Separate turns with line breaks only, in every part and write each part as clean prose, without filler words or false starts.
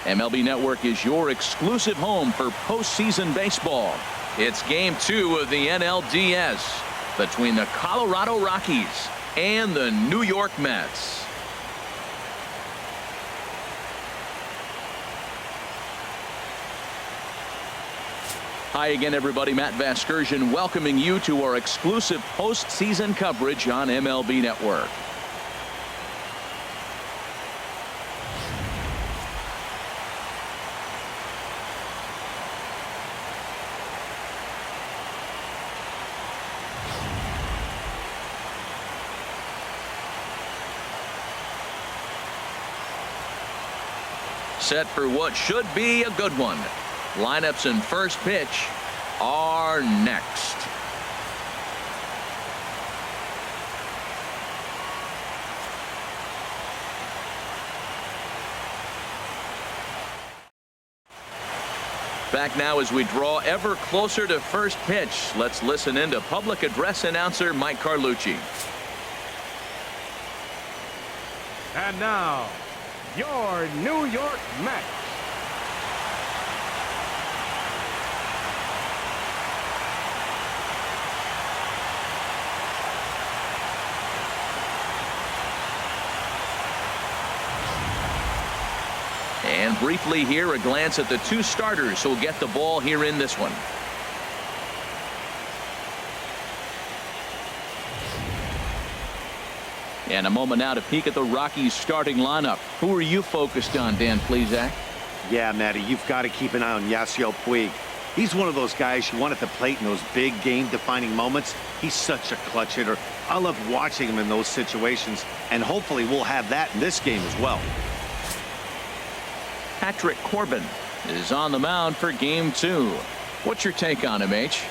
MLB Network is your exclusive home for postseason baseball. It's Game 2 of the NLDS between the Colorado Rockies and the New York Mets. Hi again, everybody. Matt Vasgersian welcoming you to our exclusive postseason coverage on MLB Network. Set for what should be a good one. Lineups and first pitch are next. Back now as we draw ever closer to first pitch. Let's listen in to public address announcer Mike Carlucci.
And now, your New York Mets.
And briefly here, a glance at the two starters who'll get the ball here in this one. And a moment now to peek at the Rockies starting lineup. Who are you focused on, Dan Plesac?
Yeah, Matty, you've got to keep an eye on Yasiel Puig. He's one of those guys you want at the plate in those big game-defining moments. He's such a clutch hitter. I love watching him in those situations, and hopefully we'll have that in this game as well.
Patrick Corbin is on the mound for Game 2. What's your take on him, H?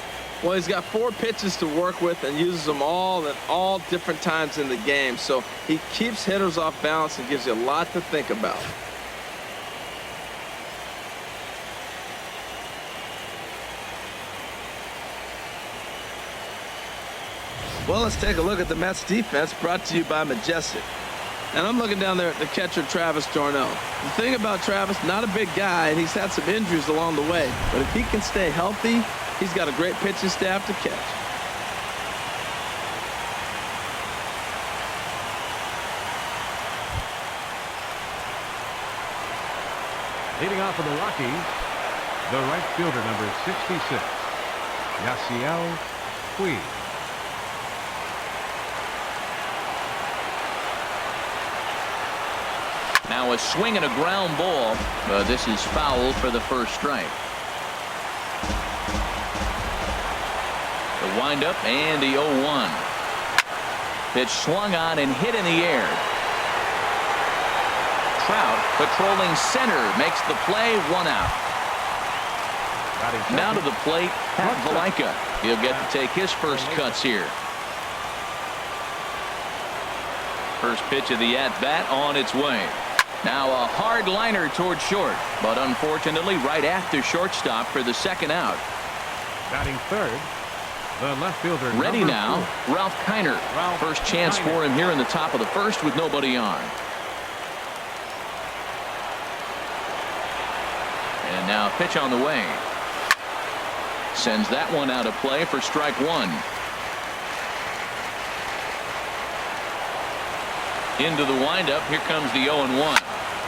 Well, he's got 4 pitches to work with and uses them all at all different times in the game. So he keeps hitters off balance and gives you a lot to think about. Well, let's take a look at the Mets defense, brought to you by Majestic. And I'm looking down there at the catcher, Travis d'Arnaud. The thing about Travis, not a big guy, and he's had some injuries along the way. But if he can stay healthy, he's got a great pitching staff to catch.
Leading off for the Rockies, the right fielder, number 66, Yasiel Puig.
Now a swing and a ground ball. This is foul for the first strike. The windup and the 0-1. Pitch swung on and hit in the air. Trout patrolling center makes the play, 1 out. Now to the plate, Pat Valaika. He'll get to take his first cuts here. First pitch of the at-bat on its way. Now a hard liner toward short, but unfortunately right after shortstop for the second out.
Batting third, the left fielder.
Ready now, Ralph Kiner. First chance for him here in the top of the first with nobody on. And now a pitch on the way. Sends that one out of play for strike 1. Into the windup. Here comes the 0-1.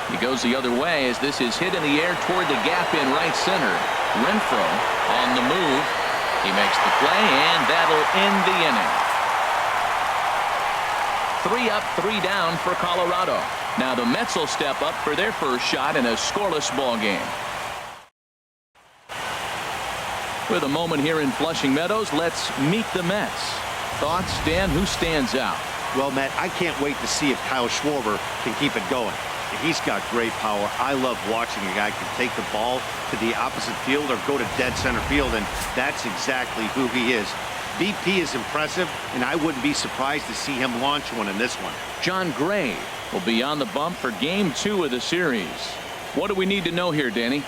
He goes the other way as this is hit in the air toward the gap in right center. Renfroe on the move. He makes the play, and that'll end the inning. 3 up, 3 down for Colorado. Now the Mets will step up for their first shot in a scoreless ball game. With a moment here in Flushing Meadows, let's meet the Mets. Thoughts, Dan? Who stands out?
Well, Matt, I can't wait to see if Kyle Schwarber can keep it going. He's got great power. I love watching a guy can take the ball to the opposite field or go to dead center field, and that's exactly who he is. BP is impressive, and I wouldn't be surprised to see him launch one in this one.
John Gray will be on the bump for Game 2 of the series. What do we need to know here, Danny?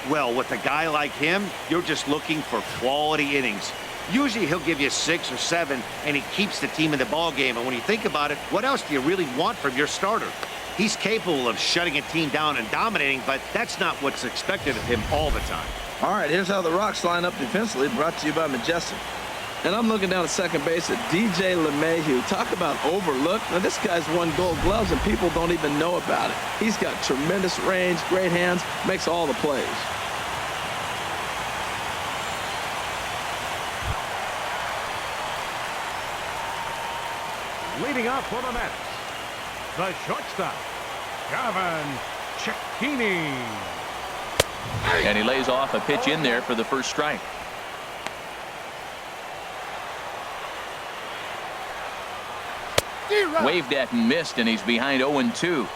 Well, with a guy like him, you're just looking for quality innings. Usually he'll give you 6 or 7, and he keeps the team in the ball game. And when you think about it, what else do you really want from your starter? He's capable of shutting a team down and dominating, but that's not what's expected of him all the time.
All right, here's how the Rocks line up defensively, brought to you by Majestic. And I'm looking down at second base at DJ LeMahieu. Talk about overlooked. Now, this guy's won Gold Gloves, and people don't even know about it. He's got tremendous range, great hands, makes all the plays.
Leading off for the Mets, the shortstop, Gavin Cecchini.
And he lays off a pitch in there for the first strike. Waved at and missed, and he's behind 0-2.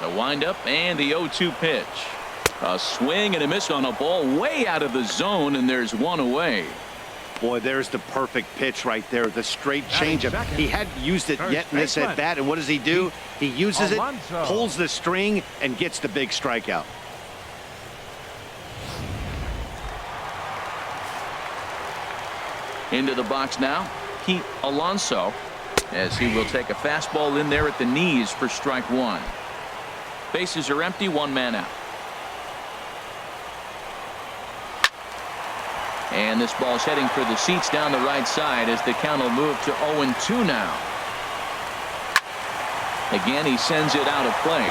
The windup and the 0-2 pitch. A swing and a miss on a ball way out of the zone, and there's one away.
Boy, there's the perfect pitch right there. The straight changeup. He hadn't used it yet in this at bat, and what does he do? He uses it, pulls the string, and gets the big strikeout.
Into the box now, Pete Alonso, as he will take a fastball in there at the knees for strike one. Bases are empty, one man out. And this ball's heading for the seats down the right side as the count will move to 0-2 now. Again, he sends it out of play.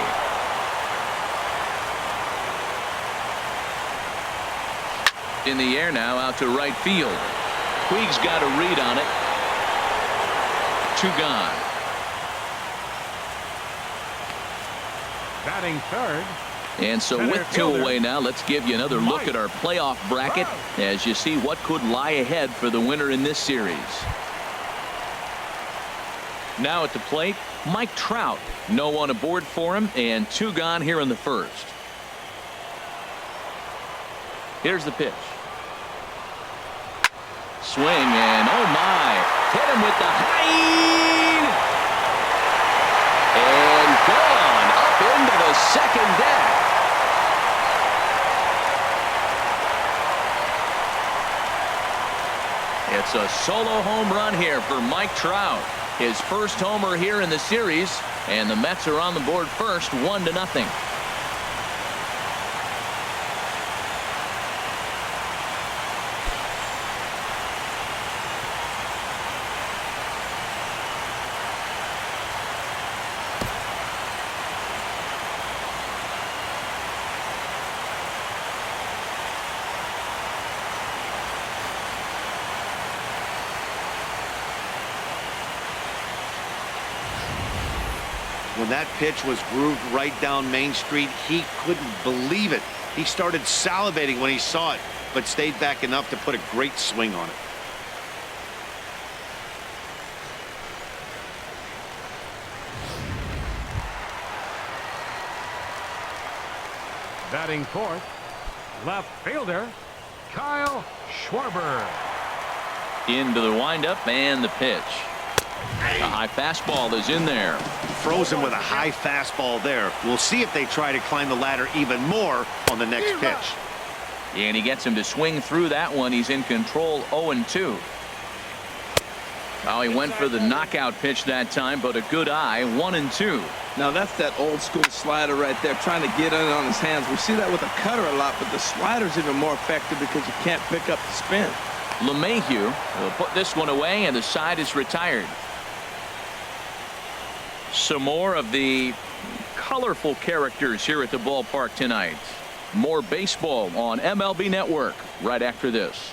In the air now, out to right field. Puig's got a read on it. Two gone.
Batting third.
And so with two away now, let's give you another look at our playoff bracket as you see what could lie ahead for the winner in this series. Now at the plate, Mike Trout. No one aboard for him, and two gone here in the first. Here's the pitch. Swing, and oh my, hit him with the high. And gone up into the second deck. It's a solo home run here for Mike Trout. His first homer here in the series, and the Mets are on the board first, 1-0.
When that pitch was grooved right down Main Street, he couldn't believe it. He started salivating when he saw it, but stayed back enough to put a great swing on it.
Batting fourth, left fielder, Kyle Schwarber.
Into the windup and the pitch. A high fastball is in there.
Frozen with a high fastball there. We'll see if they try to climb the ladder even more on the next pitch.
And he gets him to swing through that one. He's in control, 0-2. Well, he went for the knockout pitch that time, but a good eye, 1-2.
Now that's that old school slider right there, trying to get in on his hands. We see that with a cutter a lot, but the slider's even more effective because you can't pick up the spin.
LeMahieu will put this one away, and the side is retired. Some more of the colorful characters here at the ballpark tonight. More baseball on MLB Network right after this.